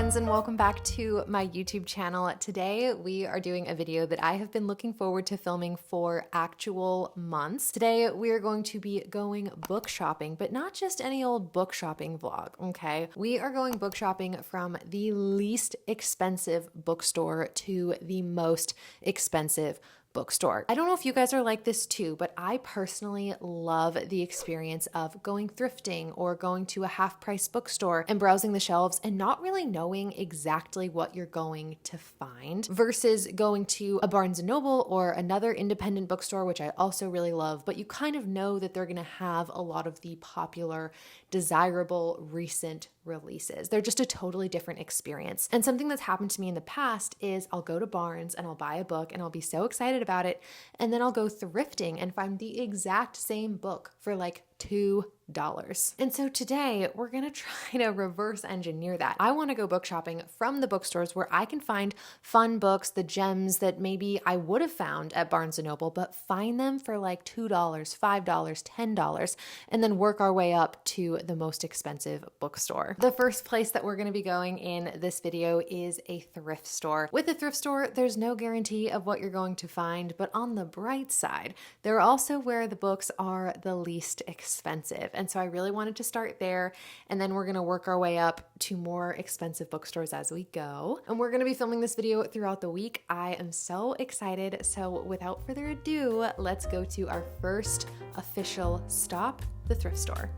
friends, and welcome back to my YouTube channel. Today we are doing a video that I have been looking forward to filming for actual months. Today we are going to be going book shopping, but not just any old book shopping vlog, okay? We are going book shopping from the least expensive bookstore to the most expensive bookstore. I don't know if you guys are like this too, but I personally love the experience of going thrifting or going to a half-price bookstore and browsing the shelves and not really knowing exactly what you're going to find versus going to a Barnes & Noble or another independent bookstore, which I also really love, but you kind of know that they're going to have a lot of the popular, desirable, recent releases. They're just a totally different experience. And something that's happened to me in the past is I'll go to Barnes and I'll buy a book and I'll be so excited about it. And then I'll go thrifting and find the exact same book for like $2. And so today we're going to try to reverse engineer that. I want to go book shopping from the bookstores where I can find fun books, the gems that maybe I would have found at Barnes & Noble, but find them for like $2, $5, $10, and then work our way up to the most expensive bookstore. The first place that we're going to be going in this video is a thrift store. With a thrift store, there's no guarantee of what you're going to find, but on the bright side, they're also where the books are the least expensive. And so I really wanted to start there, and then we're going to work our way up to more expensive bookstores as we go. And we're going to be filming this video throughout the week. I am so excited. So without further ado, let's go to our first official stop, the thrift store.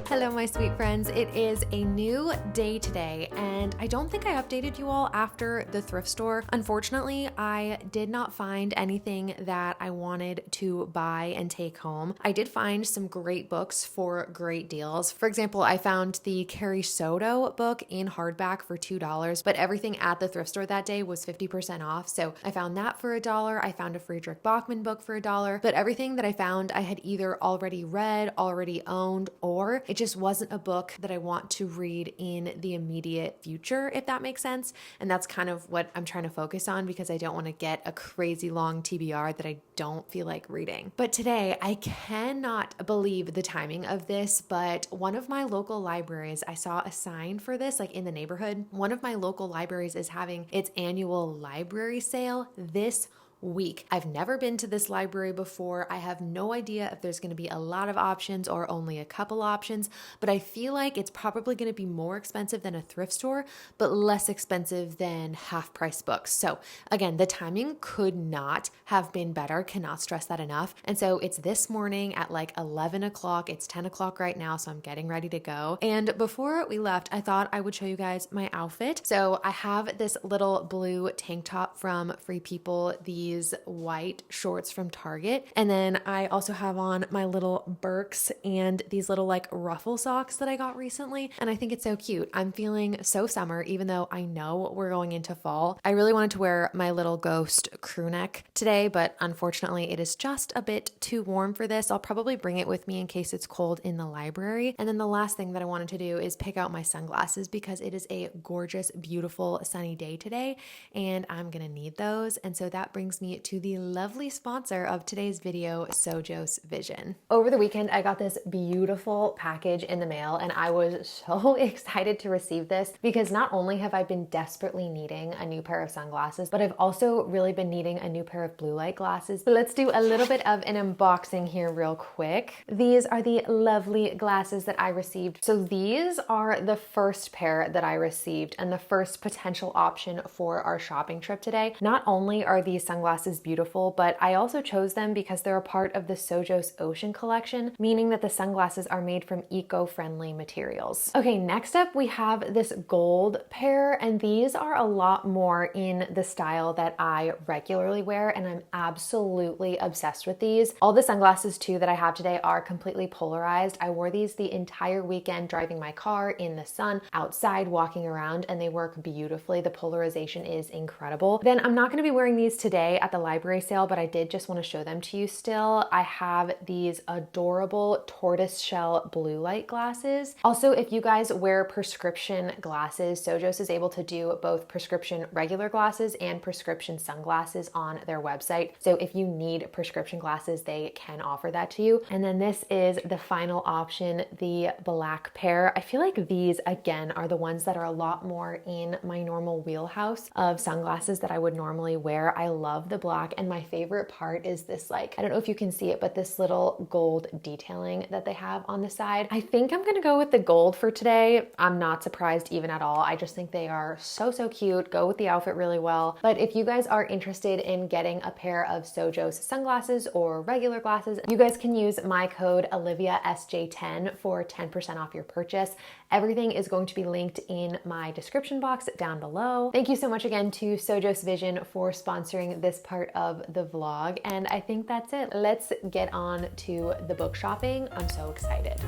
Hello, my sweet friends. It is a new day today, and I don't think I updated you all after the thrift store. Unfortunately, I did not find anything that I wanted to buy and take home. I did find some great books for great deals. For example, I found the Carrie Soto book in hardback for $2, but everything at the thrift store that day was 50% off. So I found that for $1. I found a Friedrich Bachman book for $1, but everything that I found I had either already read, already owned, or it just wasn't a book that I want to read in the immediate future, if that makes sense. And that's kind of what I'm trying to focus on because I don't want to get a crazy long TBR that I don't feel like reading. But today, I cannot believe the timing of this, but one of my local libraries, I saw a sign for this like in the neighborhood. One of my local libraries is having its annual library sale this week. I've never been to this library before. I have no idea if there's going to be a lot of options or only a couple options, but I feel like it's probably going to be more expensive than a thrift store, but less expensive than half-price books. So again, the timing could not have been better. Cannot stress that enough. And so it's this morning at like 11 o'clock. It's 10 o'clock right now, so I'm getting ready to go. And before we left, I thought I would show you guys my outfit. So I have this little blue tank top from Free People, these white shorts from Target. And then I also have on my little Birks and these little like ruffle socks that I got recently. And I think it's so cute. I'm feeling so summer, even though I know we're going into fall. I really wanted to wear my little ghost crew neck today, but unfortunately it is just a bit too warm for this. I'll probably bring it with me in case it's cold in the library. And then the last thing that I wanted to do is pick out my sunglasses because it is a gorgeous, beautiful, sunny day today, and I'm gonna need those. And so that brings me to the lovely sponsor of today's video, Sojo's Vision. Over the weekend, I got this beautiful package in the mail, and I was so excited to receive this because not only have I been desperately needing a new pair of sunglasses, but I've also really been needing a new pair of blue light glasses. But let's do a little bit of an unboxing here real quick. These are the lovely glasses that I received. So these are the first pair that I received and the first potential option for our shopping trip today. Not only are these sunglasses sunglasses beautiful, but I also chose them because they're a part of the Sojos Ocean collection, meaning that the sunglasses are made from eco-friendly materials. Okay, next up we have this gold pair, and these are a lot more in the style that I regularly wear, and I'm absolutely obsessed with these. All the sunglasses too that I have today are completely polarized. I wore these the entire weekend driving my car in the sun, outside, walking around, and they work beautifully. The polarization is incredible. Then I'm not going to be wearing these today at the library sale, but I did just want to show them to you still. I have these adorable tortoiseshell blue light glasses. Also, if you guys wear prescription glasses, Sojos is able to do both prescription regular glasses and prescription sunglasses on their website. So if you need prescription glasses, they can offer that to you. And then this is the final option, the black pair. I feel like these again are the ones that are a lot more in my normal wheelhouse of sunglasses that I would normally wear. I love the black, and my favorite part is this, like, I don't know if you can see it, but this little gold detailing that they have on the side. I think I'm gonna go with the gold for today. I'm not surprised even at all. I just think they are so cute, go with the outfit really well. But if you guys are interested in getting a pair of Sojos sunglasses or regular glasses, you guys can use my code OliviaSJ10 for 10% off your purchase. Everything is going to be linked in my description box down below. Thank you so much again to Sojos Vision for sponsoring this part of the vlog, and I think that's it. Let's get on to the book shopping. I'm so excited.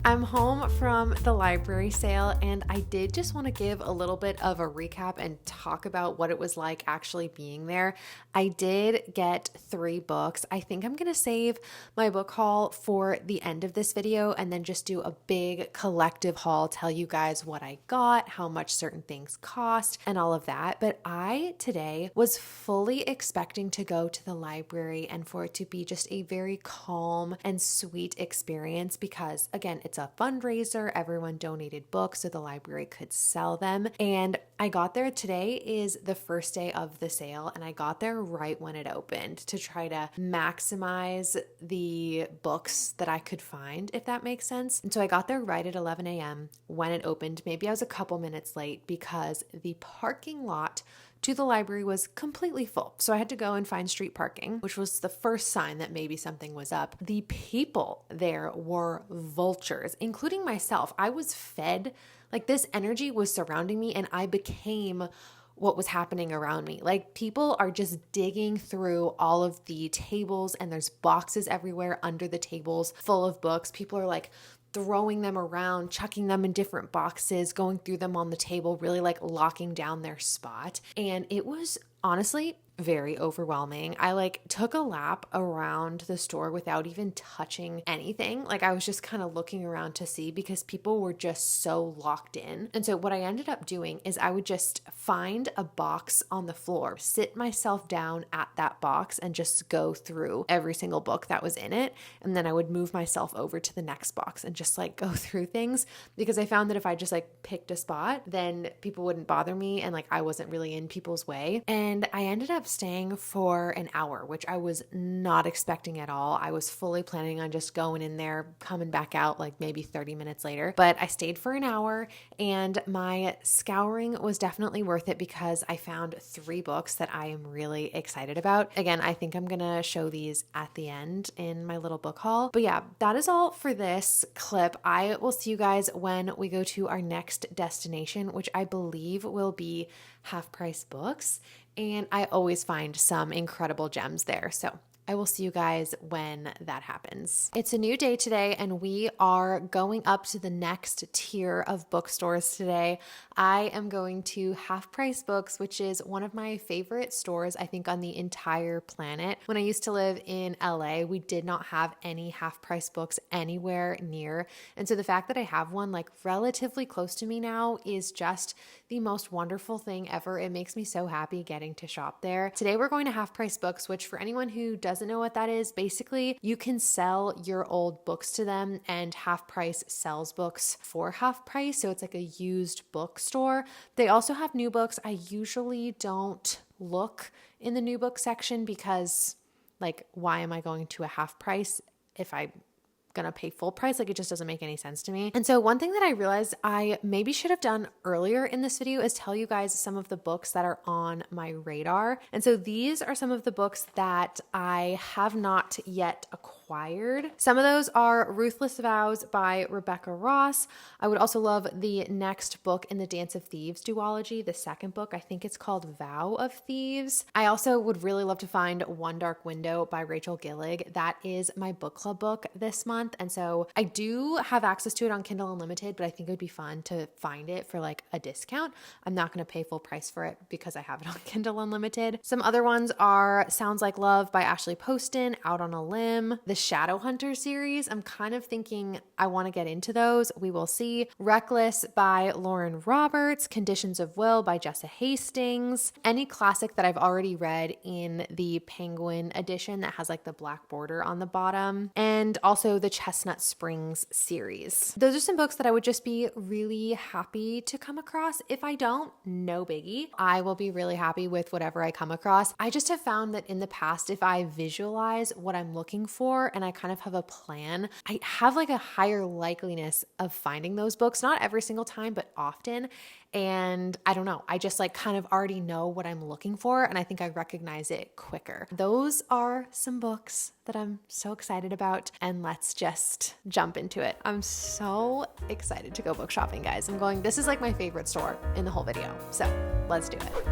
I'm home from the library sale, and I did just want to give a little bit of a recap and talk about what it was like actually being there. I did get 3 books. I think I'm going to save my book haul for the end of this video and then just do a big collective haul, tell you guys what I got, how much certain things cost, and all of that. But I today was fully expecting to go to the library and for it to be just a very calm and sweet experience because, again, it's a fundraiser. Everyone donated books so the library could sell them. And I got there. Today is the first day of the sale, and I got there right when it opened to try to maximize the books that I could find, if that makes sense. And so I got there right at 11 a.m. when it opened. Maybe I was a couple minutes late because the parking lot to the library was completely full. So I had to go and find street parking, which was the first sign that maybe something was up. The people there were vultures, including myself. I was fed, like this energy was surrounding me, and I became what was happening around me. Like people are just digging through all of the tables, and there's boxes everywhere under the tables full of books. People are like throwing them around, chucking them in different boxes, going through them on the table, really like locking down their spot. And it was honestly very overwhelming. I like took a lap around the store without even touching anything. Like I was just kind of looking around to see because people were just so locked in. And so what I ended up doing is I would just find a box on the floor, sit myself down at that box and just go through every single book that was in it. And then I would move myself over to the next box and just like go through things because I found that if I just like picked a spot, then people wouldn't bother me and like I wasn't really in people's way. And I ended up staying for an hour, which I was not expecting at all. I was fully planning on just going in there, coming back out like maybe 30 minutes later, but I stayed for an hour and my scouring was definitely worth it because I found 3 books that I am really excited about. Again, I think I'm gonna show these at the end in my little book haul. But yeah, that is all for this clip. I will see you guys when we go to our next destination, which I believe will be half-price books, and I always find some incredible gems there. So I will see you guys when that happens. It's a new day today, and we are going up to the next tier of bookstores today. I am going to Half Price Books, which is one of my favorite stores, I think, on the entire planet. When I used to live in LA, we did not have any half price books anywhere near. And so the fact that I have one like relatively close to me now is just the most wonderful thing ever. It makes me so happy getting to shop there. Today we're going to Half Price Books, which for anyone who doesn't know what that is, basically you can sell your old books to them, and Half Price sells books for half price. So it's like a used bookstore. They also have new books. I usually don't look in the new book section because, like, why am I going to a half price if I'm gonna pay full price? Like, it just doesn't make any sense to me. And so one thing that I realized I maybe should have done earlier in this video is tell you guys some of the books that are on my radar. And so these are some of the books that I have not yet acquired. Some of those are Ruthless Vows by Rebecca Ross. I would also love the next book in the Dance of Thieves duology, the second book. I think it's called Vow of Thieves. I also would really love to find One Dark Window by Rachel Gillig. That is my book club book this month. And so I do have access to it on Kindle Unlimited, but I think it would be fun to find it for like a discount. I'm not going to pay full price for it because I have it on Kindle Unlimited. Some other ones are Sounds Like Love by Ashley Poston, Out on a Limb, the Shadowhunter series. I'm kind of thinking I want to get into those. We will see. Reckless by Lauren Roberts, Conditions of Will by Jessa Hastings, any classic that I've already read in the Penguin edition that has like the black border on the bottom, and also the Chestnut Springs series. Those are some books that I would just be really happy to come across. If I don't, no biggie. I will be really happy with whatever I come across. I just have found that in the past, if I visualize what I'm looking for and I kind of have a plan, I have like a higher likeliness of finding those books, not every single time, but often. And I don't know, I just like kind of already know what I'm looking for, and I think I recognize it quicker. Those are some books that I'm so excited about, and let's just jump into it. I'm so excited to go book shopping, guys. This is like my favorite store in the whole video. So let's do it.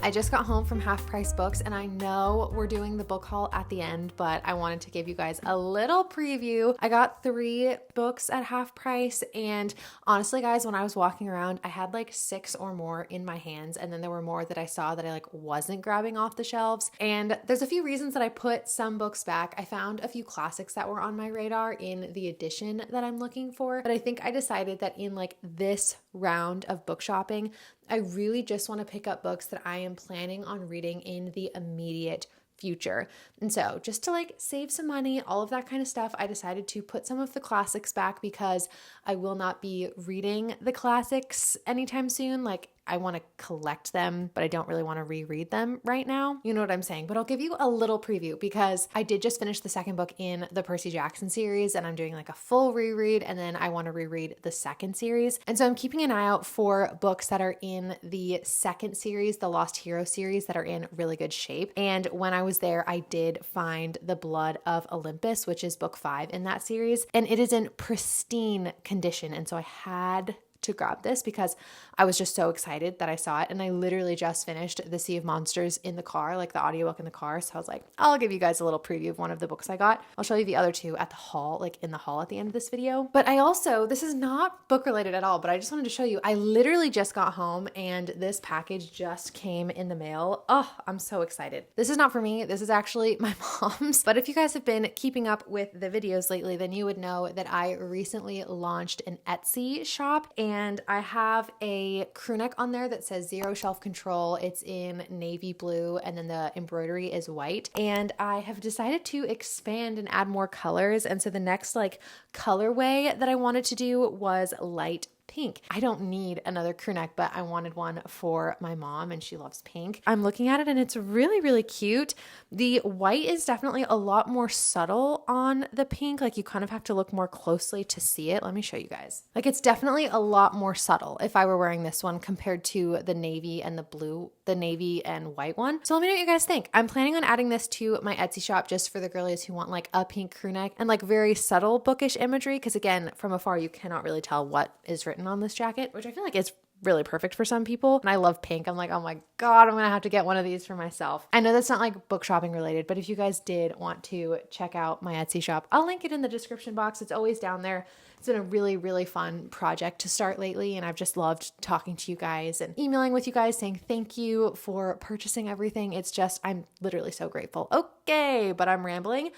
I just got home from Half Price Books, and I know we're doing the book haul at the end, but I wanted to give you guys a little preview. I got 3 books at half price, and honestly, guys, when I was walking around, I had like 6 or more in my hands, and then there were more that I saw that I like wasn't grabbing off the shelves. And there's a few reasons that I put some books back. I found a few classics that were on my radar in the edition that I'm looking for, but I think I decided that in like this round of book shopping, I really just want to pick up books that I am planning on reading in the immediate future. And so just to like save some money, all of that kind of stuff, I decided to put some of the classics back because I will not be reading the classics anytime soon. Like I want to collect them, but I don't really want to reread them right now. You know what I'm saying? But I'll give you a little preview because I did just finish the second book in the Percy Jackson series and I'm doing like a full reread, and then I want to reread the second series. And so I'm keeping an eye out for books that are in the second series, the Lost Hero series, that are in really good shape. And when I was there, I did find The Blood of Olympus, which is book 5 in that series, and it is in pristine condition. And so I had to grab this because I was just so excited that I saw it. And I literally just finished The Sea of Monsters in the car, like the audiobook in the car. So I was like, I'll give you guys a little preview of one of the books I got. I'll show you the other two at the hall, like in the hall at the end of this video. But I also, this is not book related at all, but I just wanted to show you, I literally just got home and this package just came in the mail. Oh, I'm so excited. This is not for me. This is actually my mom's. But if you guys have been keeping up with the videos lately, then you would know that I recently launched an Etsy shop, and I have a crew neck on there that says Zero Shelf Control. It's in navy blue, and then the embroidery is white. And I have decided to expand and add more colors. And so the next like colorway that I wanted to do was light pink. I don't need another crew neck, but I wanted one for my mom and she loves pink. I'm looking at it and it's really, really cute. The white is definitely a lot more subtle on the pink. Like you kind of have to look more closely to see it. Let me show you guys. Like it's definitely a lot more subtle if I were wearing this one compared to the navy and the blue, the navy and white one. So let me know what you guys think. I'm planning on adding this to my Etsy shop just for the girlies who want like a pink crew neck and like very subtle bookish imagery. Cause again, from afar, you cannot really tell what is written on this jacket, which I feel like is really perfect for some people. And I love pink. I'm like, oh my God, I'm going to have to get one of these for myself. I know that's not like book shopping related, but if you guys did want to check out my Etsy shop, I'll link it in the description box. It's always down there. It's been a really, really fun project to start lately. And I've just loved talking to you guys and emailing with you guys saying thank you for purchasing everything. It's just, I'm literally so grateful. Okay, but I'm rambling.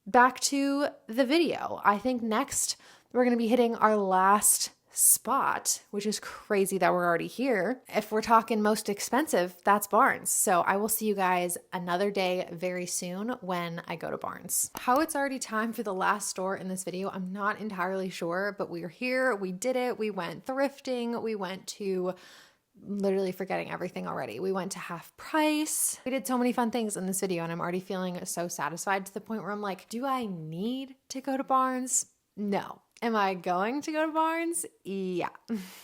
Back to the video. I think next we're going to be hitting our last spot, which is crazy that we're already here. If we're talking most expensive, that's Barnes. So I will see you guys another day very soon when I go to Barnes. How it's already time for the last store in this video, I'm not entirely sure, but we're here. We did it. We went thrifting. We went to literally forgetting everything already. We went to Half Price. We did so many fun things in this video and I'm already feeling so satisfied to the point where I'm like, do I need to go to Barnes? No. Am I going to go to Barnes? Yeah.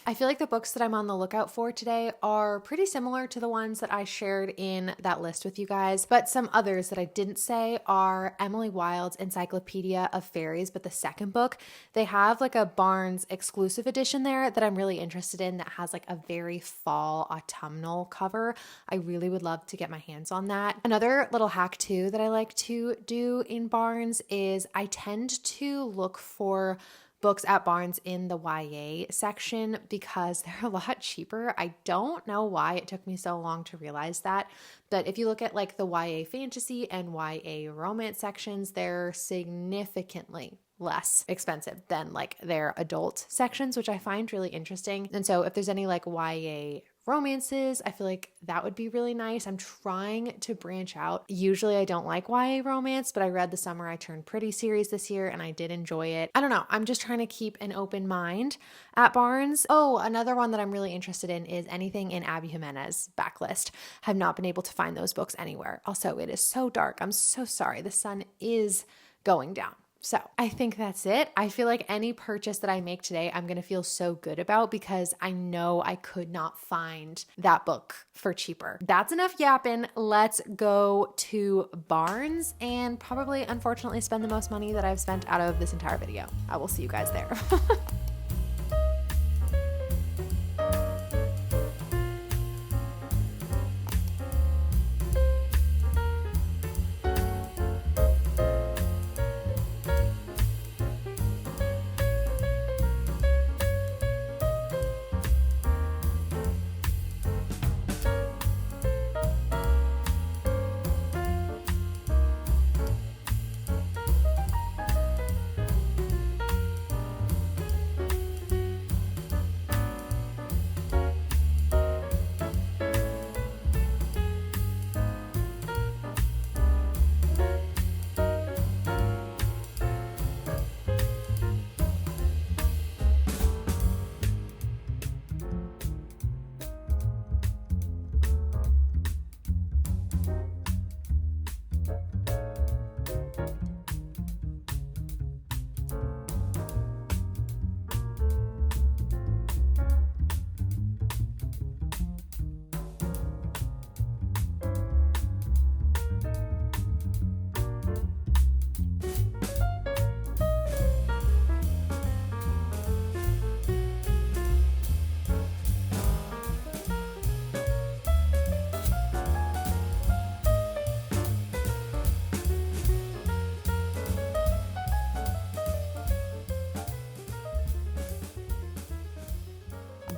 I feel like the books that I'm on the lookout for today are pretty similar to the ones that I shared in that list with you guys, but some others that I didn't say are Emily Wilde's Encyclopedia of Fairies, but the second book, they have like a Barnes exclusive edition there that I'm really interested in that has like a very fall autumnal cover. I really would love to get my hands on that. Another little hack too that I like to do in Barnes is I tend to look for books at Barnes in the YA section because they're a lot cheaper. I don't know why it took me so long to realize that, but if you look at like the YA fantasy and YA romance sections, they're significantly less expensive than like their adult sections, which I find really interesting. And so if there's any like YA romances, I feel like that would be really nice. I'm trying to branch out. Usually I don't like YA romance, but I read The Summer I Turned Pretty series this year and I did enjoy it. I don't know. I'm just trying to keep an open mind at Barnes. Oh, another one that I'm really interested in is anything in Abby Jimenez backlist. Have not been able to find those books anywhere. Also, it is so dark. I'm so sorry. The sun is going down. So I think that's it. I feel like any purchase that I make today, I'm going to feel so good about because I know I could not find that book for cheaper. That's enough yapping. Let's go to Barnes and probably, unfortunately, spend the most money that I've spent out of this entire video. I will see you guys there.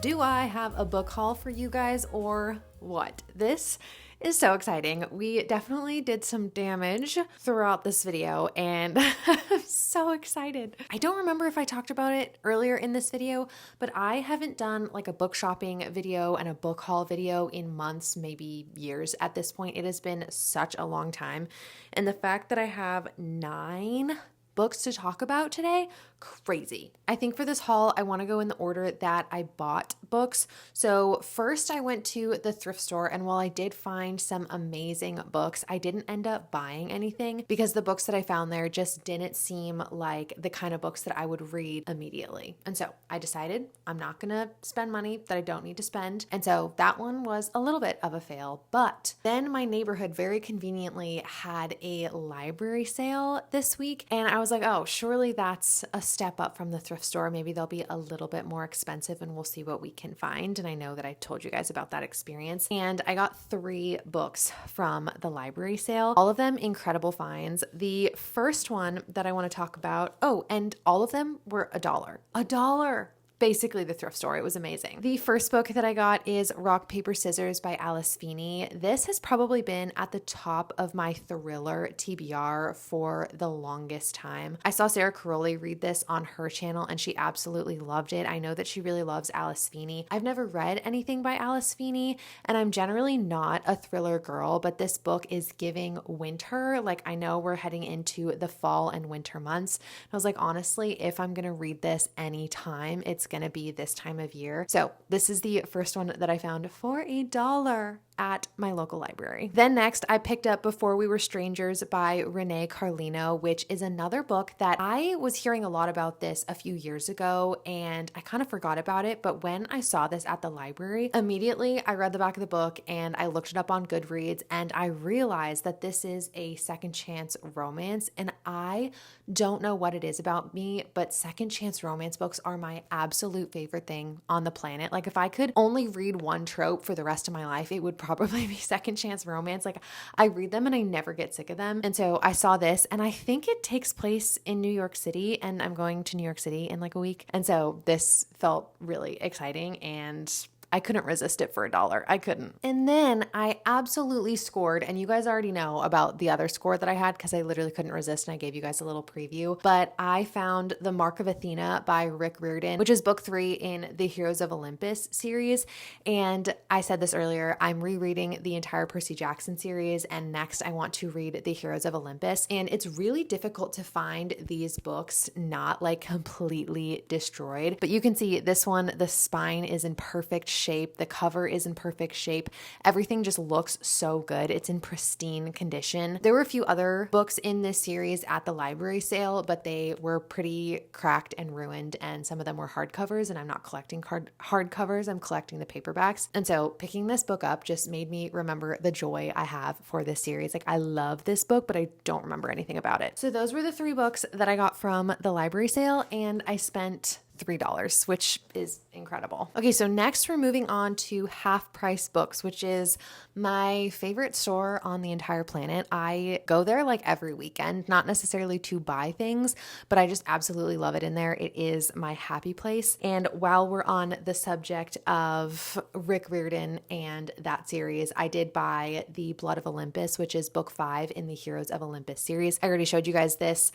Do I have a book haul for you guys or what? This is so exciting. We definitely did some damage throughout this video and I'm so excited. I don't remember if I talked about it earlier in this video, but I haven't done like a book shopping video and a book haul video in months, maybe years at this point. It has been such a long time. And the fact that I have 9 books to talk about today, crazy. I think for this haul, I want to go in the order that I bought books. So first I went to the thrift store, and while I did find some amazing books, I didn't end up buying anything because the books that I found there just didn't seem like the kind of books that I would read immediately. And so I decided I'm not going to spend money that I don't need to spend. And so that one was a little bit of a fail. But then my neighborhood very conveniently had a library sale this week, and I was like, oh, surely that's a step up from the thrift store. Maybe they'll be a little bit more expensive and we'll see what we can find. And I know that I told you guys about that experience. And I got 3 books from the library sale, all of them incredible finds. The first one that I want to talk about, and all of them were $1. $1. Basically the thrift store. It was amazing. The first book that I got is Rock, Paper, Scissors by Alice Feeney. This has probably been at the top of my thriller TBR for the longest time. I saw Sarah Caroli read this on her channel and she absolutely loved it. I know that she really loves Alice Feeney. I've never read anything by Alice Feeney and I'm generally not a thriller girl, but this book is giving winter. Like, I know we're heading into the fall and winter months. And I was like, honestly, if I'm going to read this anytime, it's going to be this time of year. So this is the first one that I found for $1 at my local library. Then next, I picked up Before We Were Strangers by Renee Carlino, which is another book that I was hearing a lot about this a few years ago and I kind of forgot about it. But when I saw this at the library, immediately I read the back of the book and I looked it up on Goodreads and I realized that this is a second chance romance. And I don't know what it is about me, but second chance romance books are my absolute favorite thing on the planet. Like, if I could only read one trope for the rest of my life, it would probably be second chance romance. Like, I read them and I never get sick of them. And so I saw this and I think it takes place in New York City and I'm going to New York City in like a week. And so this felt really exciting and I couldn't resist it for $1. I couldn't. And then I absolutely scored, and you guys already know about the other score that I had because I literally couldn't resist and I gave you guys a little preview, but I found The Mark of Athena by Rick Riordan, which is book 3 in the Heroes of Olympus series. And I said this earlier, I'm rereading the entire Percy Jackson series and next I want to read the Heroes of Olympus. And it's really difficult to find these books not like completely destroyed, but you can see this one, the spine is in perfect shape. The cover is in perfect shape. Everything just looks so good. It's in pristine condition. There were a few other books in this series at the library sale, but they were pretty cracked and ruined, and some of them were hardcovers, and I'm not collecting hardcovers. I'm collecting the paperbacks. And so picking this book up just made me remember the joy I have for this series. Like, I love this book, but I don't remember anything about it. So those were the 3 books that I got from the library sale, and I spent $3, which is incredible. Okay, so next we're moving on to Half Price Books, which is my favorite store on the entire planet. I go there like every weekend, not necessarily to buy things, but I just absolutely love it in there. It is my happy place. And while we're on the subject of Rick Riordan and that series, I did buy The Blood of Olympus, which is book 5 in the Heroes of Olympus series. I already showed you guys this.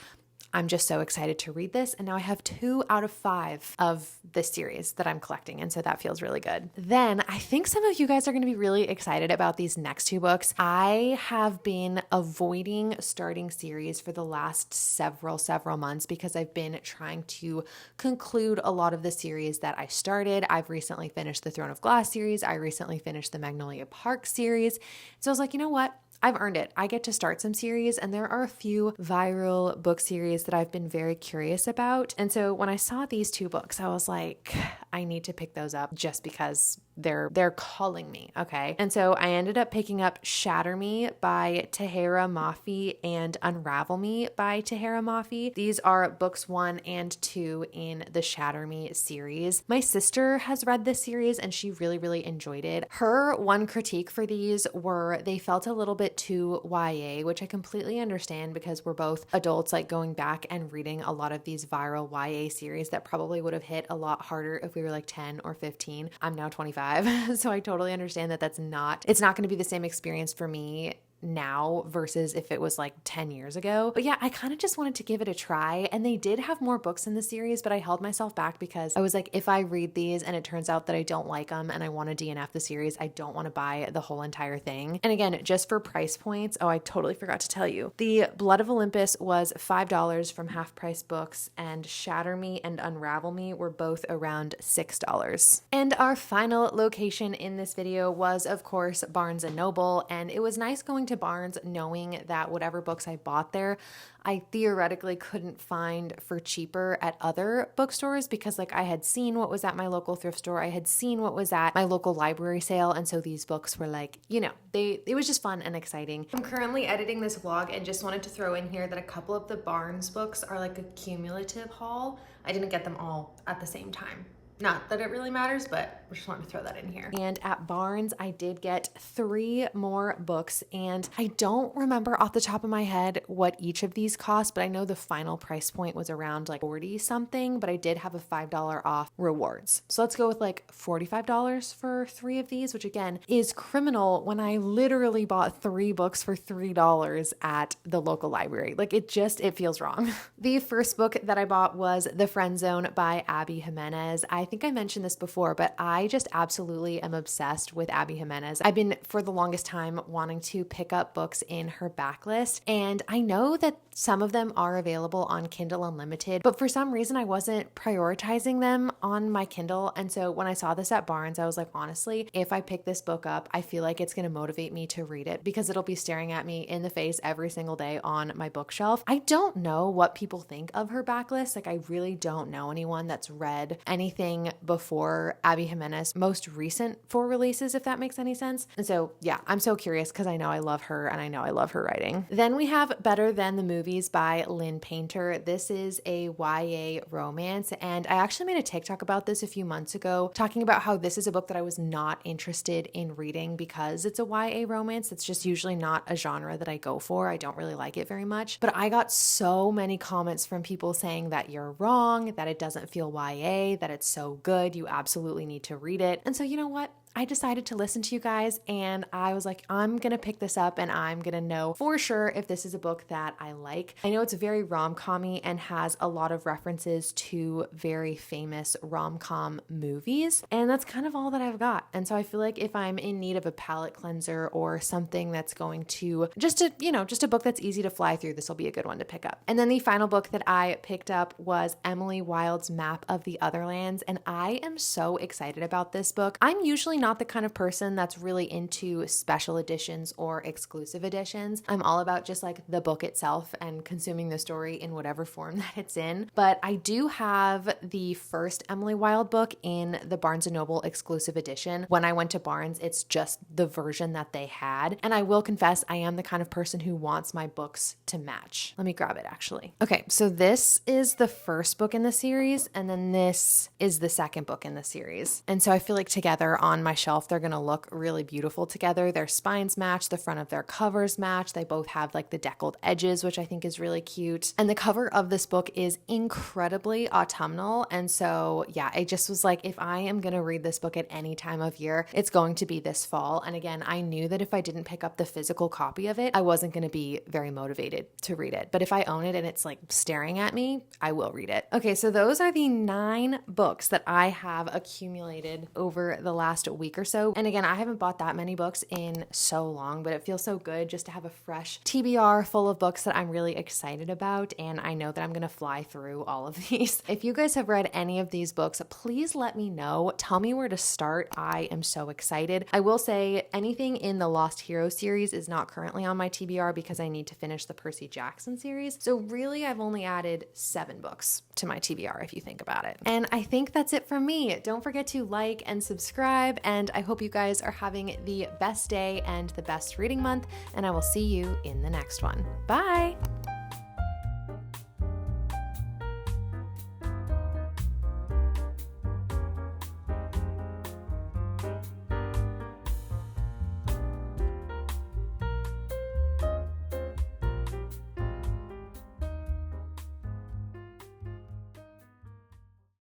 I'm just so excited to read this. And now I have 2 out of 5 of this series that I'm collecting. And so that feels really good. Then I think some of you guys are going to be really excited about these next 2 books. I have been avoiding starting series for the last several months because I've been trying to conclude a lot of the series that I started. I've recently finished the Throne of Glass series. I recently finished the Magnolia Park series. So I was like, you know what? I've earned it. I get to start some series, and there are a few viral book series that I've been very curious about. And so when I saw these 2 books, I was like, I need to pick those up just because they're calling me, okay? And so I ended up picking up Shatter Me by Tahira Mafi and Unravel Me by Tahira Mafi. These are books 1 and 2 in the Shatter Me series. My sister has read this series and she really, really enjoyed it. Her one critique for these were they felt a little bit too YA, which I completely understand because we're both adults, like going back and reading a lot of these viral YA series that probably would have hit a lot harder if we were like 10 or 15. I'm now 25, so I totally understand that it's not going to be the same experience for me now versus if it was like 10 years ago. But yeah, I kind of just wanted to give it a try, and they did have more books in the series, but I held myself back because I was like, if I read these and it turns out that I don't like them and I want to DNF the series, I don't want to buy the whole entire thing. And again, just for price points, oh, I totally forgot to tell you, the Blood of Olympus was $5 from Half Price Books, and Shatter Me and Unravel Me were both around $6. And our final location in this video was, of course, Barnes & Noble, and it was nice going to Barnes knowing that whatever books I bought there, I theoretically couldn't find for cheaper at other bookstores because like I had seen what was at my local thrift store, I had seen what was at my local library sale, and so these books were like, you know, it was just fun and exciting. I'm currently editing this vlog and just wanted to throw in here that a couple of the Barnes books are like a cumulative haul. I didn't get them all at the same time. Not that it really matters, but I just wanted to throw that in here. And at Barnes, I did get 3 more books, and I don't remember off the top of my head what each of these cost, but I know the final price point was around like 40 something, but I did have a $5 off rewards. So let's go with like $45 for 3 of these, which again is criminal when I literally bought 3 books for $3 at the local library. Like it feels wrong. The first book that I bought was The Friend Zone by Abby Jimenez. I think I mentioned this before, but I just absolutely am obsessed with Abby Jimenez. I've been for the longest time wanting to pick up books in her backlist, and I know that some of them are available on Kindle Unlimited, but for some reason I wasn't prioritizing them on my Kindle. And so when I saw this at Barnes, I was like, honestly, if I pick this book up, I feel like it's going to motivate me to read it because it'll be staring at me in the face every single day on my bookshelf. I don't know what people think of her backlist. Like I really don't know anyone that's read anything before Abby Jimenez most recent 4 releases, if that makes any sense. And so yeah, I'm so curious because I know I love her and I know I love her writing. Then we have Better Than the Movies by Lynn Painter. This is a YA romance, and I actually made a TikTok about this a few months ago talking about how this is a book that I was not interested in reading because it's a YA romance. It's just usually not a genre that I go for. I don't really like it very much, but I got so many comments from people saying that you're wrong, that it doesn't feel YA, that it's so good, you absolutely need to read it. And so you know what? I decided to listen to you guys, and I was like, I'm going to pick this up and I'm going to know for sure if this is a book that I like. I know it's very rom-com-y and has a lot of references to very famous rom-com movies, and that's kind of all that I've got. And so I feel like if I'm in need of a palate cleanser or something that's going to just a book that's easy to fly through, this will be a good one to pick up. And then the final book that I picked up was Emily Wilde's Map of the Otherlands, and I am so excited about this book. I'm usually not the kind of person that's really into special editions or exclusive editions. I'm all about just like the book itself and consuming the story in whatever form that it's in. But I do have the first Emily Wilde book in the Barnes & Noble exclusive edition. When I went to Barnes, it's just the version that they had. And I will confess, I am the kind of person who wants my books to match. Let me grab it actually. Okay, so this is the first book in the series, and then this is the second book in the series. And so I feel like together on my shelf, they're going to look really beautiful together. Their spines match, the front of their covers match. They both have like the deckled edges, which I think is really cute. And the cover of this book is incredibly autumnal. And so yeah, I just was like, if I am going to read this book at any time of year, it's going to be this fall. And again, I knew that if I didn't pick up the physical copy of it, I wasn't going to be very motivated to read it. But if I own it and it's like staring at me, I will read it. Okay, so those are the 9 books that I have accumulated over the last week or so. And again, I haven't bought that many books in so long, but it feels so good just to have a fresh TBR full of books that I'm really excited about. And I know that I'm going to fly through all of these. If you guys have read any of these books, please let me know. Tell me where to start. I am so excited. I will say anything in the Lost Hero series is not currently on my TBR because I need to finish the Percy Jackson series. So really, I've only added 7 books to my TBR if you think about it. And I think that's it from me. Don't forget to like and subscribe, and I hope you guys are having the best day and the best reading month, and I will see you in the next one. Bye!